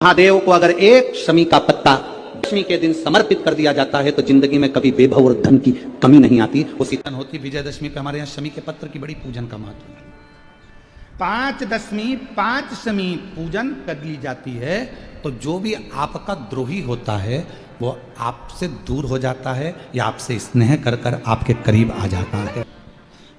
महादेव को अगर एक शमी का पत्ता दशमी के दिन समर्पित कर दिया जाता है तो जिंदगी में कभी वैभव और धन की कमी नहीं आती। उसी तरह होती विजयदशमी पे हमारे यहाँ शमी के पत्र की बड़ी पूजन का महत्व है। 5 दशमी 5 शमी पूजन कर ली जाती है तो जो भी आपका द्रोही होता है वो आपसे दूर हो जाता है या आपसे स्नेह कर कर आपके करीब आ जाता है।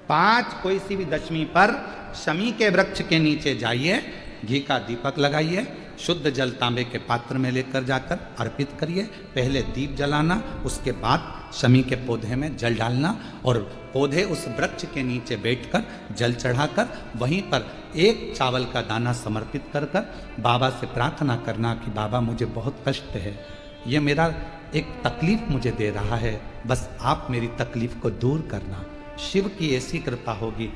5 कोई सी भी दशमी पर शमी के वृक्ष के नीचे जाइए, घी का दीपक लगाइए, शुद्ध जल तांबे के पात्र में लेकर जाकर अर्पित करिए। पहले दीप जलाना, उसके बाद शमी के पौधे में जल डालना और पौधे उस वृक्ष के नीचे बैठकर जल चढ़ाकर वहीं पर एक चावल का दाना समर्पित कर कर बाबा से प्रार्थना करना कि बाबा मुझे बहुत कष्ट है, ये मेरा एक तकलीफ मुझे दे रहा है, बस आप मेरी तकलीफ को दूर करना। शिव की ऐसी कृपा होगी।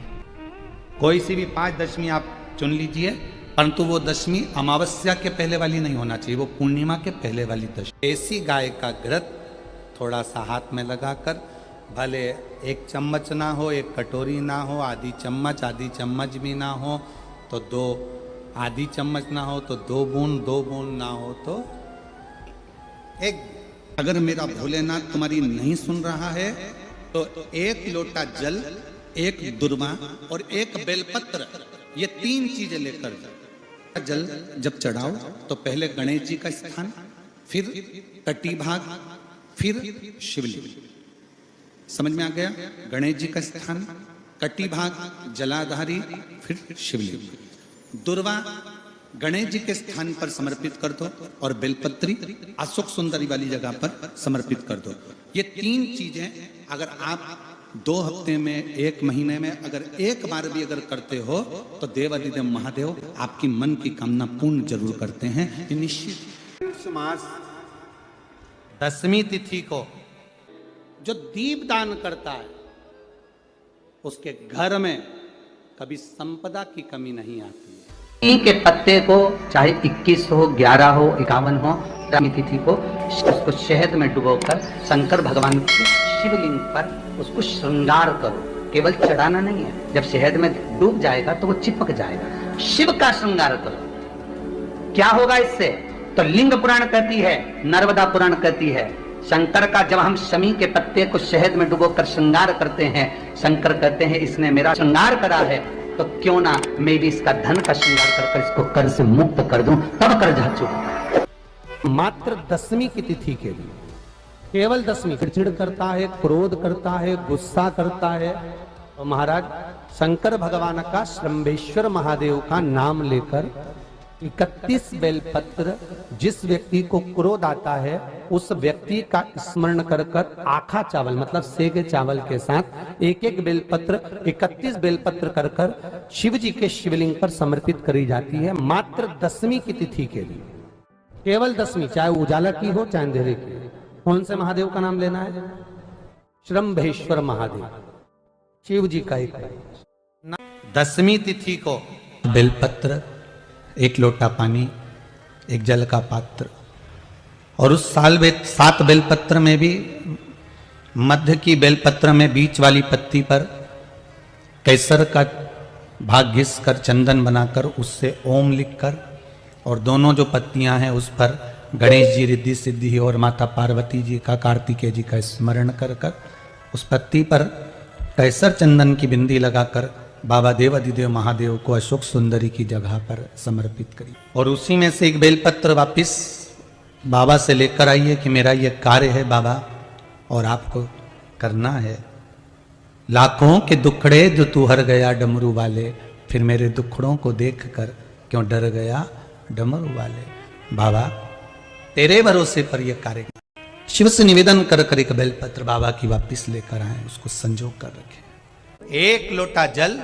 कोई सी भी 5 दशमी आप चुन लीजिए, परंतु वो दशमी अमावस्या के पहले वाली नहीं होना चाहिए, वो पूर्णिमा के पहले वाली दशमी। ऐसी गाय का घृत थोड़ा सा हाथ में लगाकर, भले 1 चम्मच ना हो, 1 कटोरी ना हो, आधी चम्मच भी ना हो तो 2 आधी चम्मच ना हो तो 2 बूंद ना हो तो 1। अगर मेरा भोलेनाथ तुम्हारी नहीं सुन रहा है तो 1 लोटा जल, 1 दुर्वा और 1 बेलपत्र, ये 3 चीजें लेकर जाओ। जल जब चढ़ाओ तो पहले गणेश जी का स्थान, फिर तटी भाग, फिर शिवलिंग। समझ में आ गया? गणेश जी का स्थान, कटी भाग, जलाधारी, फिर शिवलिंग। दुर्वा गणेश जी के स्थान पर समर्पित कर दो और बेलपत्री अशोक सुंदरी वाली जगह पर समर्पित कर दो। ये 3 चीजें अगर आप 2 हफ्ते में, 1 महीने में अगर एक बार भी अगर करते हो तो देवादिदेव महादेव आपकी मन की कामना पूर्ण जरूर करते हैं। ये निश्चित। मास दशमी तिथि को जो दीप दान करता है उसके घर में कभी संपदा की कमी नहीं आती है। शमी के पत्ते को चाहे 21 हो, 11 हो, 51 हो, दशमी तिथि को उसको शहद में डुबोकर शंकर भगवान के शिवलिंग पर उसको श्रृंगार करो। केवल चढ़ाना नहीं है, जब शहद में डूब जाएगा तो वो चिपक जाएगा। शिव का श्रृंगार करो। क्या होगा इससे? तो लिंग पुराण कहती है, नर्मदा पुराण कहती है, शंकर का जब हम शमी के पत्ते को शहद में डुबोकर श्रृंगार करते हैं, शंकर कहते हैं इसने मेरा श्रृंगार करा है तो क्यों ना मैं भी इसका धन का श्रृंगार कर इसको कर्ज से मुक्त कर दूं, तब कर्ज चुका। मात्र दशमी की तिथि के लिए, केवल दशमी, चिड़चिड़ करता है, क्रोध करता है, गुस्सा करता है, तो महाराज शंकर भगवान का श्रंभेश्वर महादेव का नाम लेकर 31 बेलपत्र, जिस व्यक्ति को क्रोध आता है उस व्यक्ति का स्मरण कर कर आखा चावल मतलब सेके चावल के साथ 1-1 बेलपत्र, 31 बेलपत्र कर कर शिव जी के शिवलिंग पर समर्पित करी जाती है। मात्र दशमी की तिथि के लिए, केवल दशमी, चाहे उजाला की हो चाहे अंधेरे की। कौन से महादेव का नाम लेना है? श्रंभेश्वर महादेव, शिव जी का एक। दशमी तिथि को बेलपत्र, 1 लोटा पानी, 1 जल का पात्र और उस 7 बेलपत्र में भी मध्य की बेलपत्र में बीच वाली पत्ती पर केसर का भाग घिस कर चंदन बनाकर उससे ओम लिखकर और दोनों जो पत्तियां हैं उस पर गणेश जी, रिद्धि सिद्धि और माता पार्वती जी का, कार्तिकेय जी का स्मरण कर कर उस पत्ती पर केसर चंदन की बिंदी लगाकर बाबा देवादिदेव महादेव को अशोक सुंदरी की जगह पर समर्पित करी और उसी में से 1 बेलपत्र वापिस बाबा से लेकर आइए कि मेरा ये कार्य है बाबा और आपको करना है। लाखों के दुखड़े जो तू हर गया डमरू वाले, फिर मेरे दुखड़ों को देख कर क्यों डर गया डमरू वाले। बाबा तेरे भरोसे पर यह कार्य। शिव से निवेदन कर कर 1 बेलपत्र बाबा की वापिस लेकर आए, उसको संजो कर रखे। 1 लोटा जल,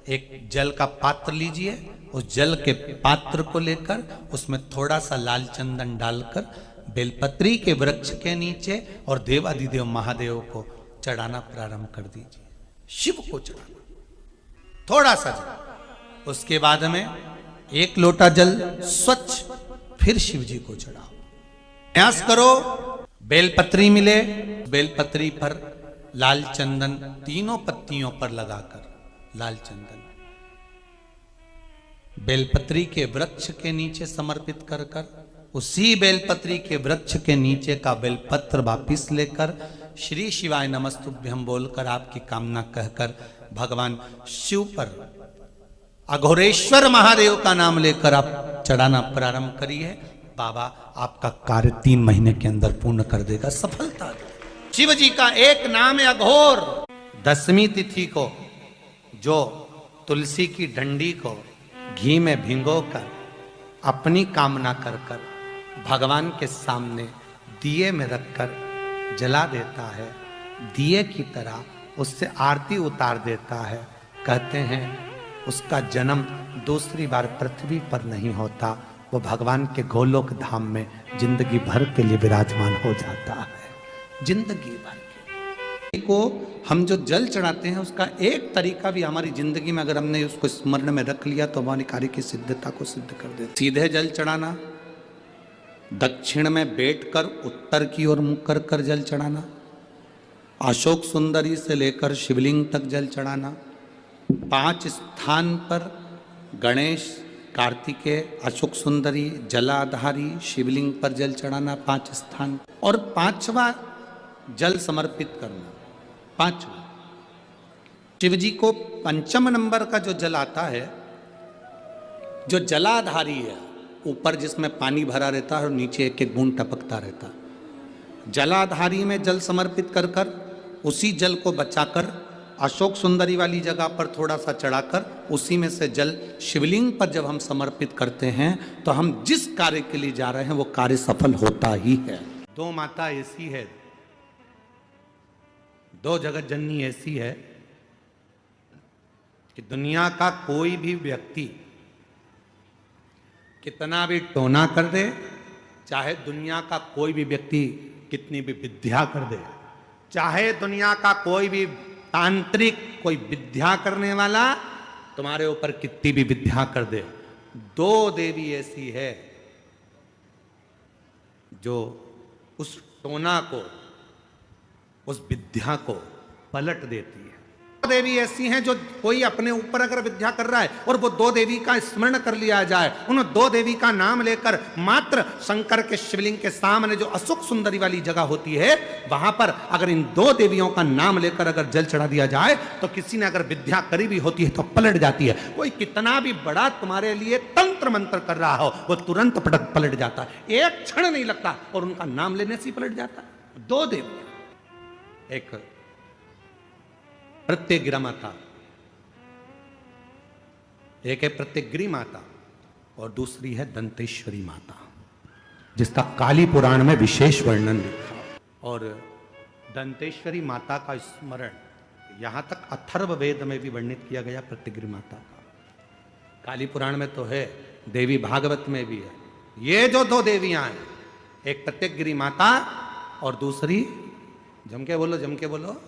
1 जल का पात्र लीजिए, उस जल के पात्र को लेकर उसमें थोड़ा सा लाल चंदन डालकर बेलपत्री के वृक्ष के नीचे और देवादिदेव महादेव को चढ़ाना प्रारंभ कर दीजिए। शिव को चढ़ाना थोड़ा सा जल, उसके बाद में 1 लोटा जल स्वच्छ फिर शिव जी को चढ़ाओ। प्रयास करो बेलपत्री मिले, बेलपत्री पर लाल चंदन 3 पत्तियों पर लगाकर लाल चंदन बेलपत्री के वृक्ष के नीचे समर्पित कर कर उसी बेलपत्री के वृक्ष के नीचे का बेलपत्र वापिस लेकर श्री शिवाय नमस्तुभ्यम बोलकर आपकी कामना कहकर भगवान शिव पर अघोरेश्वर महादेव का नाम लेकर आप चढ़ाना प्रारंभ करिए। बाबा आपका कार्य 3 महीने के अंदर पूर्ण कर देगा, सफलता देगा। शिव जी का एक नाम है अघोर। 10वीं तिथि को जो तुलसी की डंडी को घी में भिगोकर अपनी कामना कर कर भगवान के सामने दिए में रखकर जला देता है, दिए की तरह उससे आरती उतार देता है, कहते हैं उसका जन्म दूसरी बार पृथ्वी पर नहीं होता, वो भगवान के गोलोक धाम में जिंदगी भर के लिए विराजमान हो जाता है। जिंदगी भर के को हम जो जल चढ़ाते हैं उसका एक तरीका भी हमारी जिंदगी में अगर हमने उसको स्मरण में रख लिया तो हमारी कार्य की सिद्धता को सिद्ध कर देता। सीधे जल चढ़ाना, दक्षिण में बैठकर उत्तर की ओर मुख कर कर जल चढ़ाना, अशोक सुंदरी से लेकर शिवलिंग तक जल चढ़ाना, 5 स्थान पर गणेश, कार्तिकेय, अशोक सुंदरी, जलाधारी, शिवलिंग पर जल चढ़ाना 5 स्थान, और 5वां जल समर्पित करना। 5वां शिव जी को 5 नंबर का जो जल आता है, जो जलाधारी है, ऊपर जिसमें पानी भरा रहता है और नीचे एक एक बूंद टपकता रहता है, जलाधारी में जल समर्पित कर कर उसी जल को बचाकर अशोक सुंदरी वाली जगह पर थोड़ा सा चढ़ाकर उसी में से जल शिवलिंग पर जब हम समर्पित करते हैं तो हम जिस कार्य के लिए जा रहे हैं वो कार्य सफल होता ही है। 2 माता ऐसी है, 2 जगत जननी ऐसी है कि दुनिया का कोई भी व्यक्ति कितना भी टोना कर दे, चाहे दुनिया का कोई भी व्यक्ति कितनी भी विद्या कर दे, चाहे दुनिया का कोई भी तांत्रिक कोई विद्या करने वाला तुम्हारे ऊपर कितनी भी विद्या कर दे, 2 देवी ऐसी है जो उस टोना को, उस विद्या को पलट देती है। 2 देवी ऐसी हैं जो कोई अपने ऊपर अगर विद्या कर रहा है और वो 2 देवी का स्मरण कर लिया जाए, उन 2 देवी का नाम लेकर मात्र शंकर के शिवलिंग के सामने जो अशोक सुंदरी वाली जगह होती है वहां पर अगर इन 2 देवियों का नाम लेकर अगर जल चढ़ा दिया जाए तो किसी ने अगर विद्या करी भी होती है तो पलट जाती है। कोई कितना भी बड़ा तुम्हारे लिए तंत्र मंत्र कर रहा हो वो तुरंत पलट जाता है, एक क्षण नहीं लगता और उनका नाम लेने से ही पलट जाता है। 2 देवियां, एक प्रत्यग्रा माता, एक है प्रत्यग्री माता और दूसरी है दंतेश्वरी माता, जिसका काली पुराण में विशेष वर्णन लिखा। और दंतेश्वरी माता का स्मरण यहां तक अथर्व वेद में भी वर्णित किया गया प्रत्यग्री माता का। काली पुराण में तो है, देवी भागवत में भी है। ये जो 2 देवियां हैं, एक प्रत्यग्री माता और दूसरी जम के बोलो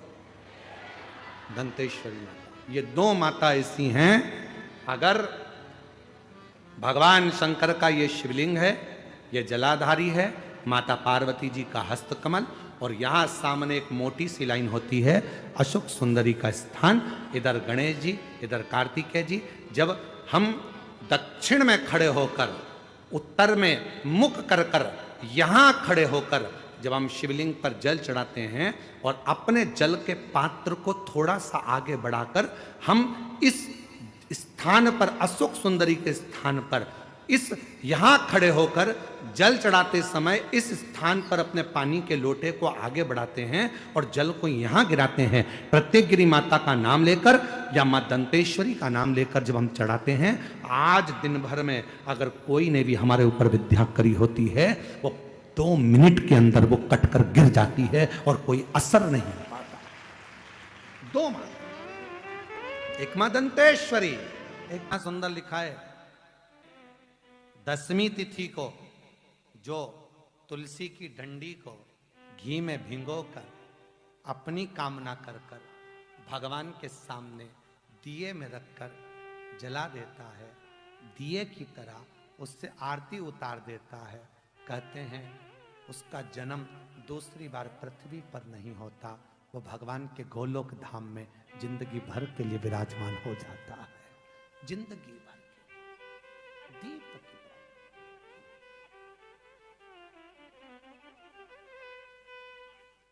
दंतेश्वरी माता। ये 2 माता ऐसी हैं, अगर भगवान शंकर का ये शिवलिंग है, ये जलाधारी है, माता पार्वती जी का हस्तकमल, और यहां सामने एक मोटी सी लाइन होती है अशोक सुंदरी का स्थान, इधर गणेश जी, इधर कार्तिकेय जी। जब हम दक्षिण में खड़े होकर, उत्तर में मुख कर कर यहां खड़े होकर जब हम शिवलिंग पर जल चढ़ाते हैं और अपने जल के पात्र को थोड़ा सा आगे बढ़ाकर हम इस स्थान पर, अशोक सुंदरी के स्थान पर, इस यहां खड़े होकर जल चढ़ाते समय इस स्थान पर अपने पानी के लोटे को आगे बढ़ाते हैं और जल को यहां गिराते हैं। प्रत्यग्री माता का नाम लेकर या मां दंतेश्वरी का नाम लेकर जब हम चढ़ाते हैं, आज दिन भर में अगर कोई ने भी हमारे ऊपर विद्या करी होती है वो 2 मिनट के अंदर वो कटकर गिर जाती है और कोई असर नहीं हो पाता। 2 मां, एक मां दंतेश्वरी, एक मां सुंदर लिखा है 10वीं तिथि को जो तुलसी की डंडी को घी में भिगोकर अपनी कामना कर कर भगवान के सामने दिए में रखकर जला देता है, दिए की तरह उससे आरती उतार देता है, कहते हैं उसका जन्म दूसरी बार पृथ्वी पर नहीं होता, वो भगवान के गोलोक धाम में जिंदगी भर के लिए विराजमान हो जाता है। जिंदगी भर के दीप की प्राप्ति।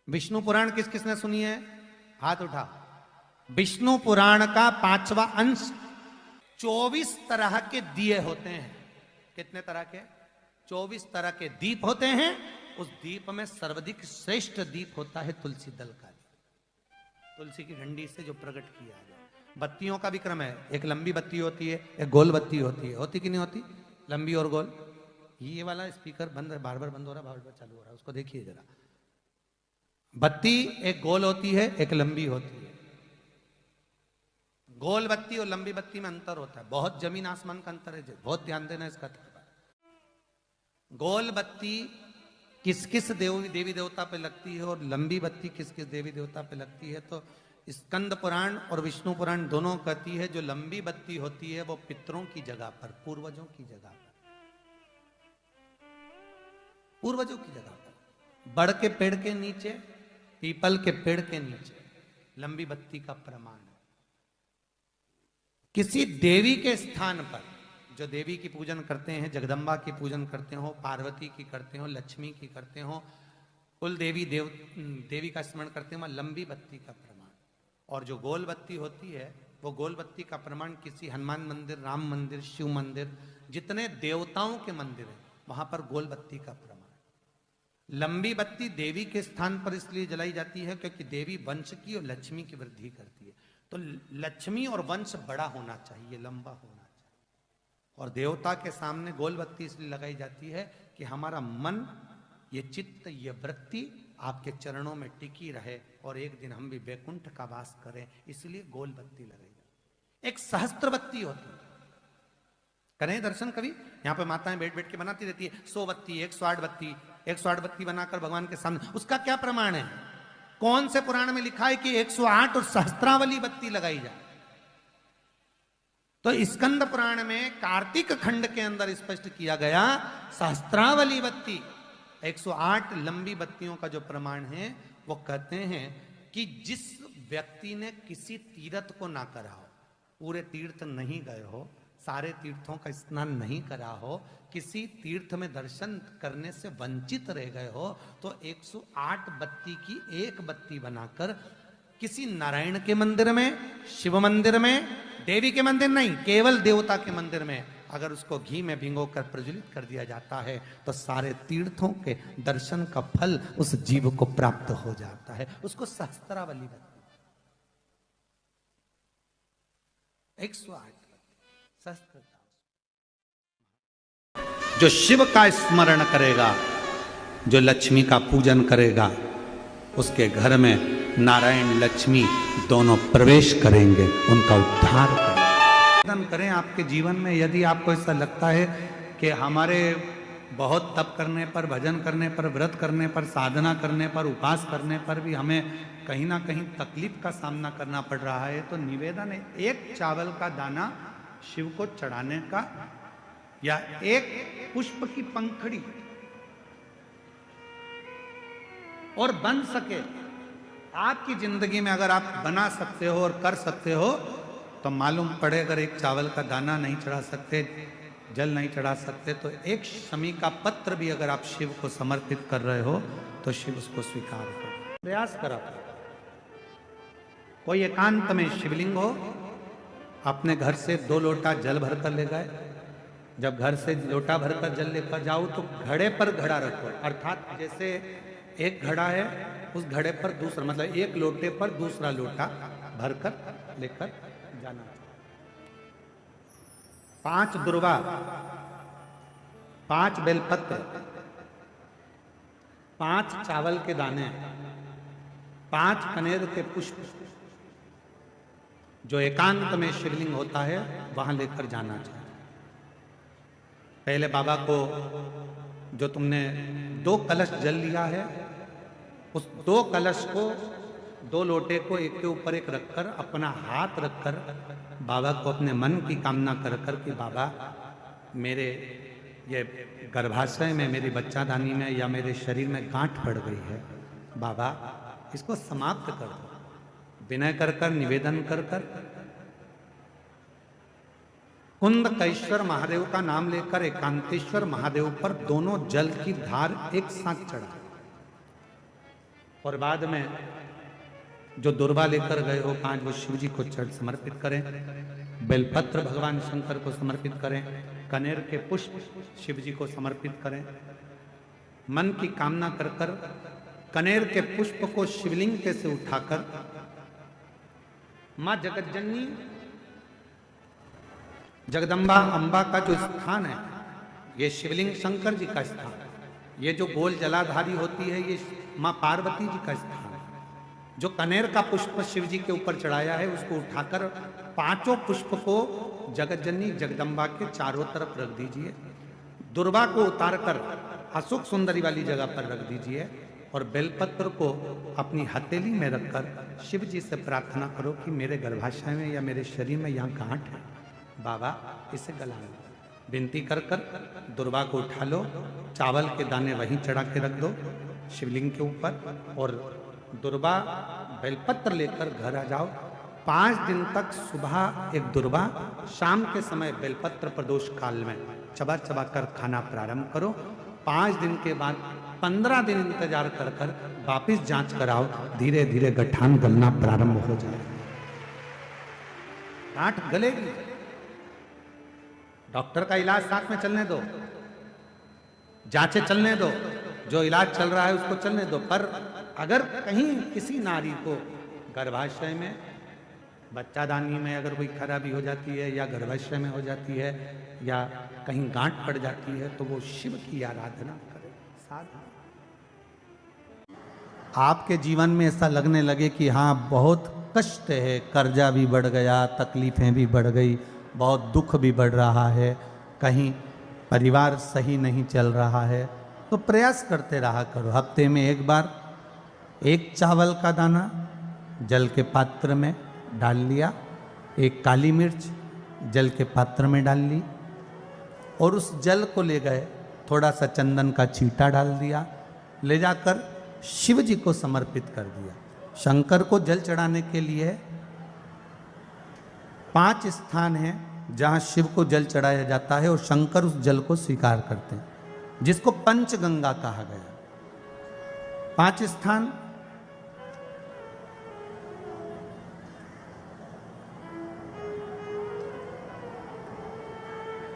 विष्णु पुराण किस किसने सुनी है? हाथ उठा। विष्णु पुराण का 5वां अंश 24 तरह के दिए होते हैं। कितने तरह के? 24 तरह के दीप होते हैं। उस दीप में सर्वाधिक श्रेष्ठ दीप होता है तुलसी दल का दीप, तुलसी की डंडी से जो प्रकट किया गया। बत्तियों का भी क्रम है, एक लंबी बत्ती होती है, एक गोल बत्ती होती है। होती कि नहीं होती? लंबी और गोल। ये वाला स्पीकर बंद है, बार बार बंद हो रहा है, बार बार चालू हो रहा है, उसको देखिए जरा। बत्ती एक गोल होती है, एक लंबी होती है। गोल बत्ती और लंबी बत्ती में अंतर होता है, बहुत जमीन आसमान का अंतर है, बहुत ध्यान देना इसका। गोल बत्ती किस किस देवी देवता पे लगती है और लंबी बत्ती किस किस देवी देवता पे लगती है, तो स्कंद पुराण और विष्णु पुराण दोनों कहती है जो लंबी बत्ती होती है वो पितरों की जगह पर, पूर्वजों की जगह पर, पूर्वजों की जगह पर, बड़ के पेड़ के नीचे, पीपल के पेड़ के नीचे लंबी बत्ती का प्रमाण है। किसी देवी के स्थान पर, जो देवी की पूजन करते हैं, जगदम्बा की पूजन करते हो, पार्वती की करते हो, लक्ष्मी की करते हो, कुल देवी का स्मरण करते हो, लंबी बत्ती का प्रमाण। और जो गोल बत्ती होती है वो गोल बत्ती का प्रमाण किसी हनुमान मंदिर, राम मंदिर, शिव मंदिर, जितने देवताओं के मंदिर है वहां पर गोल बत्ती का प्रमाण। लंबी बत्ती देवी के स्थान पर इसलिए जलाई जाती है क्योंकि देवी वंश की और लक्ष्मी की वृद्धि करती है। तो लक्ष्मी और वंश बड़ा होना चाहिए, लंबा होना चाहिए। और देवता के सामने गोल बत्ती इसलिए लगाई जाती है कि हमारा मन, ये चित्त, ये वृत्ति आपके चरणों में टिकी रहे और एक दिन हम भी वैकुंठ का वास करें, इसलिए गोल बत्ती लगाई जाती है। एक सहस्त्र बत्ती होती है, करें दर्शन कभी? यहाँ पे माताएं बैठ बैठ के बनाती रहती है 100 बत्ती, 108 बत्ती, 108 बत्ती बनाकर भगवान के सामने। उसका क्या प्रमाण है? कौन से पुराण में लिखा है कि 108 और सहस्त्रावली बत्ती लगाई जाए? तो स्कंद पुराण में कार्तिक खंड के अंदर स्पष्ट किया गया, सहस्त्रावली बत्ती, 108 लंबी बत्तियों का जो प्रमाण है वो कहते हैं कि जिस व्यक्ति ने किसी तीर्थ को ना करा हो, पूरे तीर्थ नहीं गए हो, सारे तीर्थों का स्नान नहीं करा हो, किसी तीर्थ में दर्शन करने से वंचित रह गए हो, तो 108 बत्ती की एक बत्ती बनाकर किसी नारायण के मंदिर में, शिव मंदिर में, देवी के मंदिर नहीं, केवल देवता के मंदिर में अगर उसको घी में भिगोकर प्रज्वलित कर दिया जाता है तो सारे तीर्थों के दर्शन का फल उस जीव को प्राप्त हो जाता है। उसको सहस्त्रावली बत्ती, 108 सहस्त्रता। जो शिव का स्मरण करेगा, जो लक्ष्मी का पूजन करेगा, उसके घर में नारायण लक्ष्मी दोनों प्रवेश करेंगे, उनका उद्धार करेंगे। करें आपके जीवन में, यदि आपको ऐसा लगता है कि हमारे बहुत तप करने पर, भजन करने पर, व्रत करने पर, साधना करने पर, उपास करने पर भी हमें कहीं ना कहीं तकलीफ का सामना करना पड़ रहा है, तो निवेदन है एक चावल का दाना शिव को चढ़ाने का, या एक पुष्प की पंखड़ी, और बन सके आपकी जिंदगी में अगर आप बना सकते हो और कर सकते हो तो मालूम पड़े, अगर एक चावल का दाना नहीं चढ़ा सकते, जल नहीं चढ़ा सकते, तो एक शमी का पत्र भी अगर आप शिव को समर्पित कर रहे हो तो शिव उसको स्वीकार करो। प्रयास करा, कोई एकांत में शिवलिंग हो, अपने घर से 2 लोटा जल भरकर ले गए। जब घर से लोटा भरकर जल लेकर जाओ तो घड़े पर घड़ा रखो, अर्थात जैसे एक घड़ा है उस घड़े पर दूसरा, मतलब एक लोटे पर दूसरा लोटा भरकर लेकर जाना। 5 दुर्वा, 5 बेलपत्र, 5 चावल के दाने, 5 कनेर के पुष्प, जो एकांत में शिवलिंग होता है वहां लेकर जाना चाहिए। पहले बाबा को, जो तुमने 2 कलश जल लिया है, उस 2 कलश को, 2 लोटे को एक के ऊपर एक रखकर, अपना हाथ रखकर बाबा को अपने मन की कामना कर कर कि बाबा मेरे ये गर्भाशय में, मेरी बच्चादानी में या मेरे शरीर में गांठ पड़ गई है, बाबा इसको समाप्त कर दो। विनय कर कर, निवेदन कर कर कुंदकेश्वर महादेव का नाम लेकर एकांतेश्वर महादेव पर दोनों जल की धार एक साथ चढ़ा और बाद में जो दुर्वा लेकर गए हो 5 वो शिव जी को समर्पित करें, बेलपत्र भगवान शंकर को समर्पित करें, कनेर के पुष्प शिव जी को समर्पित करें। मन की कामना कर कर कनेर के पुष्प को शिवलिंग के से उठाकर मां जगतजननी जगदम्बा अंबा का जो स्थान है, ये शिवलिंग शंकर जी का स्थान है। ये जो गोल जलाधारी होती है ये मां पार्वती जी का स्थान है। जो कनेर का पुष्प शिव जी के ऊपर चढ़ाया है उसको उठाकर 5 पुष्प को जगतजननी जगदम्बा के चारों तरफ रख दीजिए। दुर्वा को उतारकर अशोक सुंदरी वाली जगह पर रख दीजिए और बेलपत्र को अपनी हथेली में रखकर शिव जी से प्रार्थना करो कि मेरे गर्भाशय में या मेरे शरीर में यहाँ गांठ है, बाबा इसे गला लो। विनती कर कर दुर्वा को उठा लो, चावल के दाने वहीं चढ़ा के रख दो शिवलिंग के ऊपर और दुर्वा बेलपत्र लेकर घर आ जाओ। 5 दिन तक सुबह एक दुर्वा, शाम के समय बेलपत्र प्रदोष काल में चबा चबा कर खाना प्रारंभ करो। 5 दिन के बाद 15 दिन इंतजार कर कर वापिस जांच कराओ, धीरे धीरे गठान गलना प्रारंभ हो जाए। गांठ गलेगी, डॉक्टर का इलाज साथ में चलने दो, जांचें चलने दो, जो इलाज चल रहा है उसको चलने दो। पर अगर कहीं किसी नारी को गर्भाशय में, बच्चादानी में अगर कोई खराबी हो जाती है या गर्भाशय में हो जाती है या कहीं गांठ पड़ जाती है तो वो शिव की आराधना करे। साधना आपके जीवन में ऐसा लगने लगे कि हाँ बहुत कष्ट है, कर्जा भी बढ़ गया, तकलीफें भी बढ़ गई, बहुत दुख भी बढ़ रहा है, कहीं परिवार सही नहीं चल रहा है, तो प्रयास करते रहा करो। हफ्ते में एक बार 1 चावल का दाना जल के पात्र में डाल लिया, 1 काली मिर्च जल के पात्र में डाल ली और उस जल को ले गए, थोड़ा सा चंदन का छींटा डाल दिया, ले जाकर शिव जी को समर्पित कर दिया। शंकर को जल चढ़ाने के लिए 5 स्थान हैं जहाँ शिव को जल चढ़ाया जाता है और शंकर उस जल को स्वीकार करते हैं, जिसको पंचगंगा कहा गया। 5 स्थान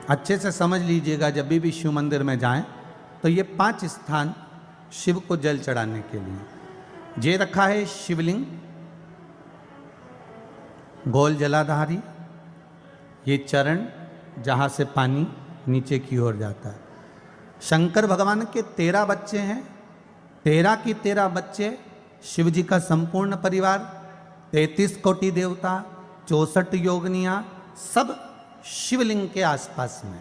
अच्छे से समझ लीजिएगा, जब भी शिव मंदिर में जाएं तो ये 5 स्थान शिव को जल चढ़ाने के लिए ये रखा है। शिवलिंग, गोल जलाधारी, ये चरण जहाँ से पानी नीचे की ओर जाता है। शंकर भगवान के 13 बच्चे हैं, 13 की 13 बच्चे शिव जी का संपूर्ण परिवार, 33 कोटि देवता, 64 योगनियाँ, सब शिवलिंग के आसपास में।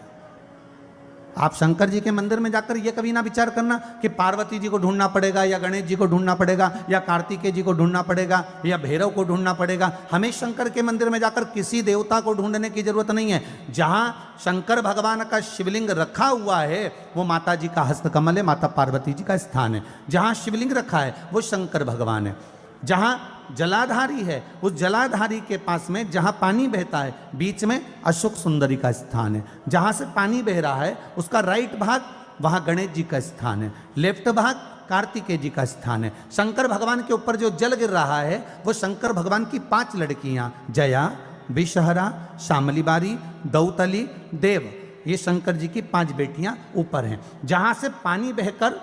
आप शंकर जी के मंदिर में जाकर ये कभी ना विचार करना कि पार्वती जी को ढूंढना पड़ेगा या गणेश जी को ढूंढना पड़ेगा या कार्तिकेय जी को ढूंढना पड़ेगा या भैरव को ढूंढना पड़ेगा। हमें शंकर के मंदिर में जाकर किसी देवता को ढूंढने की जरूरत नहीं है। जहां शंकर भगवान का शिवलिंग रखा हुआ है वो माता जी का हस्तकमल है, माता पार्वती जी का स्थान है। जहां शिवलिंग रखा है वो शंकर भगवान है। जहां जलाधारी है उस जलाधारी के पास में जहां पानी बहता है बीच में अशोक सुंदरी का स्थान है। जहां से पानी बह रहा है उसका राइट भाग वहां गणेश जी का स्थान है, लेफ्ट भाग कार्तिकेय जी का स्थान है। शंकर भगवान के ऊपर जो जल गिर रहा है वो शंकर भगवान की 5 लड़कियां जया, विषहरा, शामली बारी, दौतली, देव, ये शंकर जी की 5 बेटियां ऊपर हैं। जहां से पानी बहकर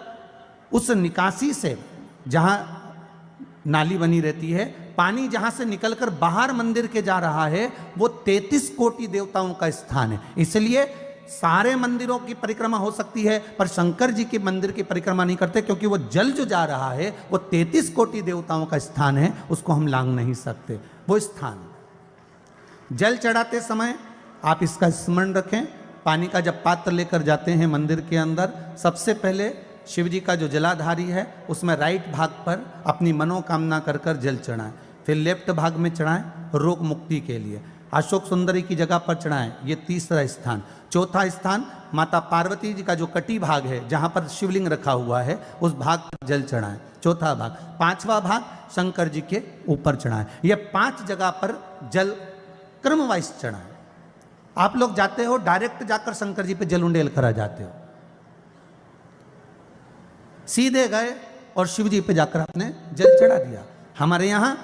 उस निकासी से, जहां नाली बनी रहती है, पानी जहां से निकलकर बाहर मंदिर के जा रहा है वो 33 कोटि देवताओं का स्थान है। इसलिए सारे मंदिरों की परिक्रमा हो सकती है पर शंकर जी के मंदिर की परिक्रमा नहीं करते, क्योंकि वो जल जो जा रहा है वो 33 कोटि देवताओं का स्थान है, उसको हम लांघ नहीं सकते। वो स्थान जल चढ़ाते समय आप इसका स्मरण रखें। पानी का जब पात्र लेकर जाते हैं मंदिर के अंदर, सबसे पहले शिव जी का जो जलाधारी है उसमें राइट भाग पर अपनी मनोकामना कर कर जल चढ़ाएं, फिर लेफ्ट भाग में चढ़ाएं रोग मुक्ति के लिए। अशोक सुंदरी की जगह पर चढ़ाएं, ये 3रा स्थान। 4था स्थान माता पार्वती जी का जो कटी भाग है जहाँ पर शिवलिंग रखा हुआ है उस भाग पर जल चढ़ाएं, 4था भाग। 5वां भाग शंकर जी के ऊपर चढ़ाएं। ये 5 जगह पर जल क्रमवाइज चढ़ाएं। आप लोग जाते हो डायरेक्ट जाकर शंकर जी पे जल उंडेल कर आ जाते हो, सीधे गए और शिव जी पे जाकर आपने जल चढ़ा दिया। हमारे यहाँ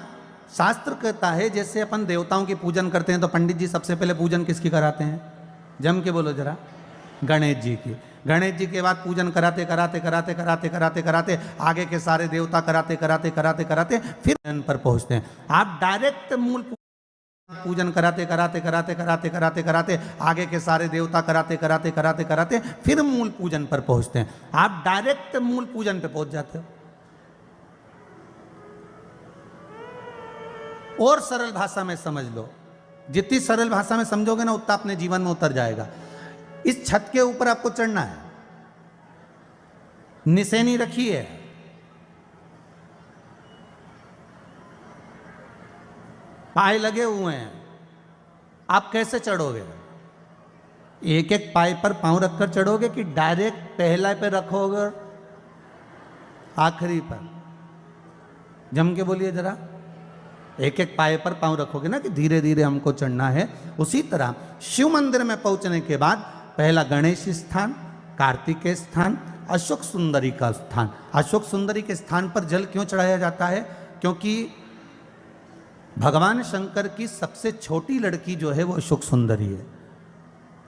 शास्त्र कहता है जैसे अपन देवताओं की पूजन करते हैं तो पंडित जी सबसे पहले पूजन किसकी कराते हैं? जम के बोलो जरा, गणेश जी की। गणेश जी के बाद पूजन कराते कराते कराते कराते कराते कराते आगे के सारे देवता कराते कराते कराते कराते फिर जन पर पहुंचते हैं। आप डायरेक्ट मूल पूजन कराते कराते कराते कराते कराते कराते आगे के सारे देवता कराते कराते कराते कराते फिर मूल पूजन पर पहुंचते हैं। आप डायरेक्ट मूल पूजन पे पहुंच जाते हो। और सरल भाषा में समझ लो, जितनी सरल भाषा में समझोगे ना उतना अपने जीवन में उतर जाएगा। इस छत के ऊपर आपको चढ़ना है, निशानी रखी है, पाए लगे हुए हैं, आप कैसे चढ़ोगे? एक एक पाए पर पांव रखकर चढ़ोगे कि डायरेक्ट पहला पे रखोगे आखिरी पर? जम के बोलिए जरा, एक एक पाए पर पांव रखोगे ना कि धीरे धीरे हमको चढ़ना है। उसी तरह शिव मंदिर में पहुंचने के बाद पहला गणेश स्थान, कार्तिकेय स्थान, अशोक सुंदरी का स्थान। अशोक सुंदरी के स्थान पर जल क्यों चढ़ाया जाता है? क्योंकि भगवान शंकर की सबसे छोटी लड़की जो है वो अशोक सुंदरी है।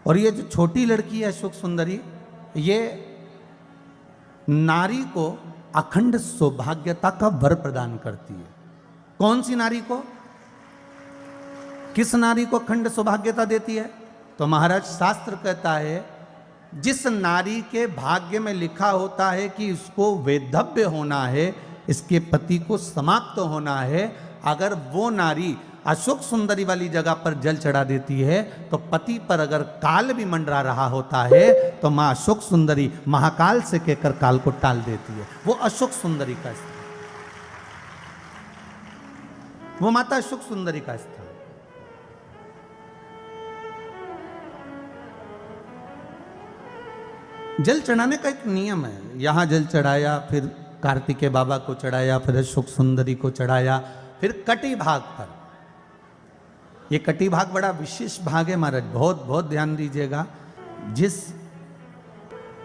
और ये जो छोटी लड़की है अशोक सुंदरी, ये नारी को अखंड सौभाग्यता का वर प्रदान करती है। कौन सी नारी को? किस नारी को अखंड सौभाग्यता देती है? तो महाराज शास्त्र कहता है जिस नारी के भाग्य में लिखा होता है कि इसको वैधव्य होना है, इसके पति को समाप्त होना है, अगर वो नारी अशोक सुंदरी वाली जगह पर जल चढ़ा देती है तो पति पर अगर काल भी मंडरा रहा होता है तो मां अशोक सुंदरी महाकाल से कहकर काल को टाल देती है। वो अशोक सुंदरी का स्थान, वो माता अशोक सुंदरी का स्थान। जल चढ़ाने का एक नियम है। यहां जल चढ़ाया, फिर कार्तिकेय बाबा को चढ़ाया, फिर अशोक सुंदरी को चढ़ाया, फिर कटी भाग पर। ये कटी भाग बड़ा विशेष भाग है महाराज, बहुत बहुत ध्यान दीजिएगा। जिस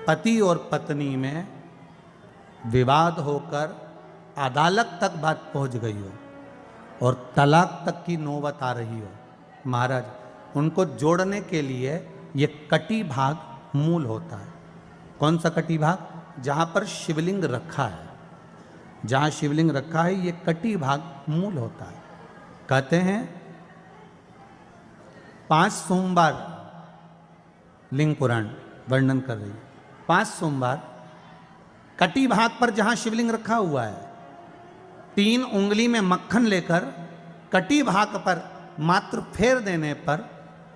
पति और पत्नी में विवाद होकर अदालत तक बात पहुंच गई हो और तलाक तक की नौबत आ रही हो, महाराज उनको जोड़ने के लिए ये कटी भाग मूल होता है। कौन सा कटी भाग? जहां पर शिवलिंग रखा है, जहां शिवलिंग रखा है ये कटी भाग मूल होता है। कहते हैं 5 सोमवार, लिंग पुराण वर्णन कर रही है, 5 सोमवार कटी भाग पर जहां शिवलिंग रखा हुआ है, 3 उंगली में मक्खन लेकर कटी भाग पर मात्र फेर देने पर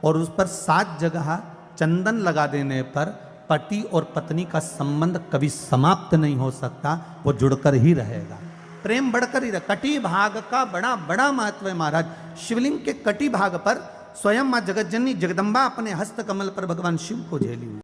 और उस पर 7 जगह चंदन लगा देने पर पति और पत्नी का संबंध कभी समाप्त नहीं हो सकता, वो जुड़कर ही रहेगा, प्रेम बढ़कर ही रहेगा। कटी भाग का बड़ा बड़ा महत्व है महाराज। शिवलिंग के कटी भाग पर स्वयं मां जगतजननी जगदम्बा अपने हस्त कमल पर भगवान शिव को झेली हुई।